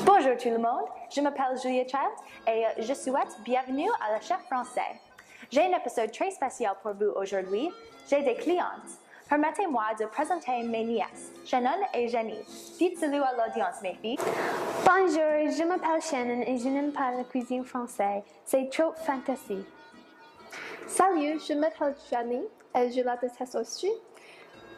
Bonjour tout le monde, je m'appelle Julia Child et je souhaite bienvenue à la Chef français. J'ai un épisode très spécial pour vous aujourd'hui. J'ai des clientes. Permettez-moi de présenter mes nièces, Shannon et Jenny. Dites salut à l'audience, mes filles. Bonjour, je m'appelle Shannon et je n'aime pas la cuisine française. C'est trop fantasy. Salut, je m'appelle Jenny et je la déteste aussi.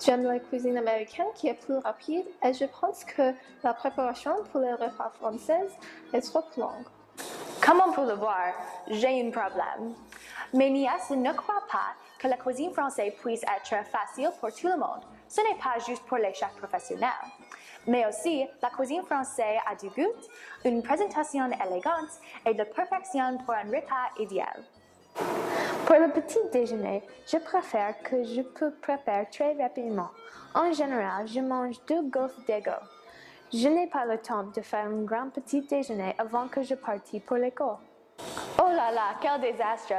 J'aime la cuisine américaine qui est plus rapide et je pense que la préparation pour les repas français est trop longue. Comme on peut le voir, j'ai un problème. Mes nièces ne croient pas que la cuisine française puisse être facile pour tout le monde. Ce n'est pas juste pour les chefs professionnels. Mais aussi, la cuisine française a du goût, une présentation élégante et de perfection pour un repas idéal. Pour le petit déjeuner, je préfère que je peux préparer très rapidement. En général, je mange 2 gaufres d'ego. Je n'ai pas le temps de faire un grand petit déjeuner avant que je parte pour l'école. Oh là là, quel désastre!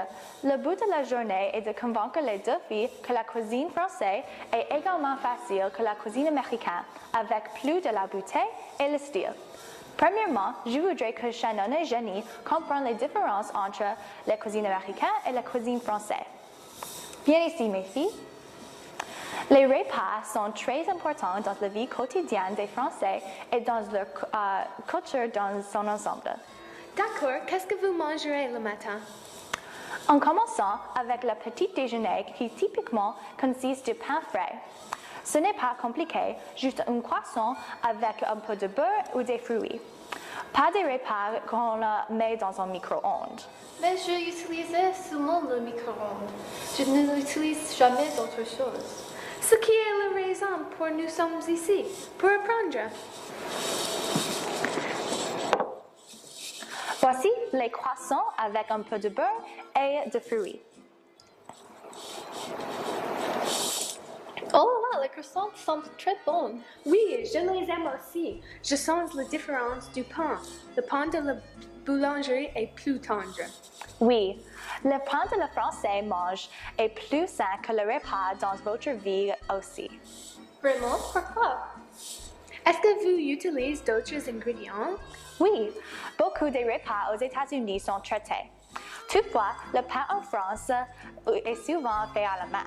Le but de la journée est de convaincre les deux filles que la cuisine française est également facile que la cuisine américaine, avec plus de la beauté et le style. Premièrement, je voudrais que Shannon et Jenny comprennent les différences entre la cuisine américaine et la cuisine française. Viens ici, mes filles. Les repas sont très importants dans la vie quotidienne des Français et dans leur culture dans son ensemble. D'accord, qu'est-ce que vous mangerez le matin? En commençant avec le petit déjeuner qui typiquement consiste de pain frais. Ce n'est pas compliqué, juste un croissant avec un peu de beurre ou des fruits. Pas des repas qu'on met dans un micro-ondes. Mais je utilisais seulement le micro-ondes. Je n'utilise jamais d'autre chose. Ce qui est la raison pour nous sommes ici, pour apprendre. Voici les croissants avec un peu de beurre et de fruits. Oh là là, les croissants sont très bons. Oui, je les aime aussi. Je sens la différence du pain. Le pain de la boulangerie est plus tendre. Oui, le pain de la français mange est plus sain que le repas dans votre vie aussi. Vraiment? Pourquoi? Est-ce que vous utilisez d'autres ingrédients? Oui, beaucoup des repas aux États-Unis sont traités. Toutefois, le pain en France est souvent fait à la main.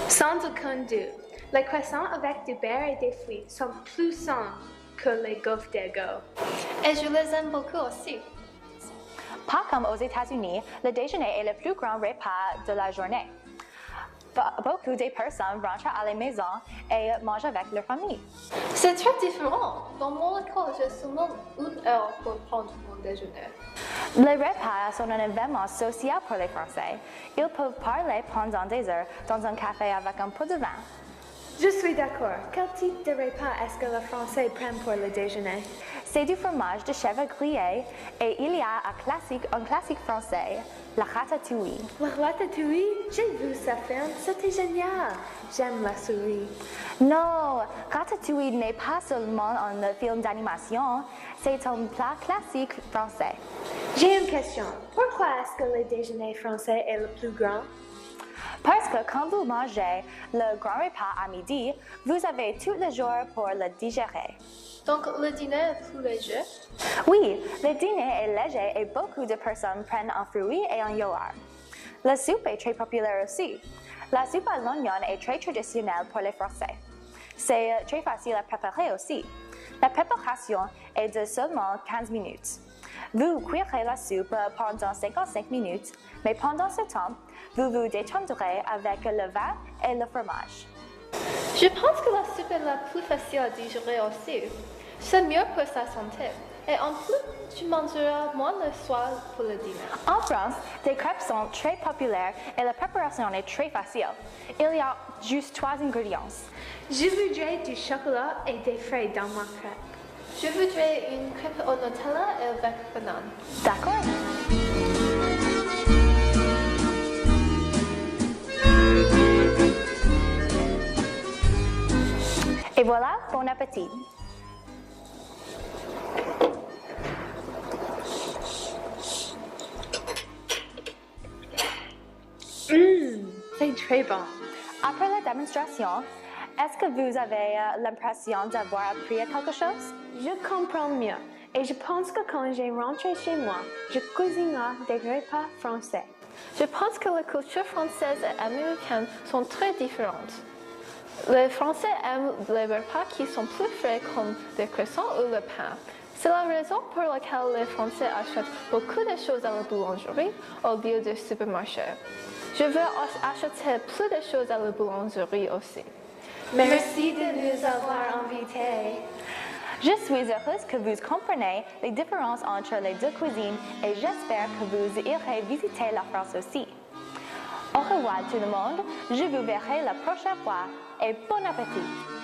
Sans aucun doute, les croissants avec du beurre et des fruits sont plus sains que les gaufres d'ego. Et je les aime beaucoup aussi. Pas comme aux États-Unis, le déjeuner est le plus grand repas de la journée. Beaucoup de personnes rentrent à la maison et mangent avec leur famille. C'est très différent. Dans mon école, j'ai seulement 1 heure pour prendre mon déjeuner. Les repas sont un événement social pour les Français. Ils peuvent parler pendant des heures dans un café avec un peu de vin. Je suis d'accord. Quel type de repas est-ce que les Français prennent pour le déjeuner? C'est du fromage de chèvre grillé et il y a un classique français, la ratatouille. La ratatouille? J'ai vu ce film, c'était génial. J'aime la souris. Non, ratatouille n'est pas seulement un film d'animation, c'est un plat classique français. J'ai une question. Pourquoi est-ce que le déjeuner français est le plus grand? Parce que quand vous mangez le grand repas à midi, vous avez tout le jour pour le digérer. Donc, le dîner est plus léger? Oui, le dîner est léger et beaucoup de personnes prennent un fruit et un yaourt. La soupe est très populaire aussi. La soupe à l'oignon est très traditionnelle pour les Français. C'est très facile à préparer aussi. La préparation est de seulement 15 minutes. Vous cuirez la soupe pendant 55 minutes, mais pendant ce temps, vous vous détendrez avec le vin et le fromage. Je pense que la soupe est la plus facile à digérer aussi. C'est mieux pour sa santé. Et en plus, tu mangeras moins le soir pour le dîner. En France, des crêpes sont très populaires et la préparation est très facile. Il y a juste 3 ingrédients. Je voudrais du chocolat et des fruits dans ma crêpe. Je voudrais une crêpe au Nutella et avec banane. D'accord? Et voilà, bon appétit! C'est très bon. Après la démonstration, est-ce que vous avez l'impression d'avoir appris quelque chose? Je comprends mieux. Et je pense que quand je rentre chez moi, je cuisinerai des repas français. Je pense que les cultures françaises et américaines sont très différentes. Les Français aiment les repas qui sont plus frais comme des croissants ou le pain. C'est la raison pour laquelle les Français achètent beaucoup de choses à la boulangerie au lieu du supermarché. Je veux acheter plus de choses à la boulangerie aussi. Merci de nous avoir invités. Je suis heureuse que vous compreniez les différences entre les deux cuisines et j'espère que vous irez visiter la France aussi. Au revoir tout le monde, je vous verrai la prochaine fois et bon appétit!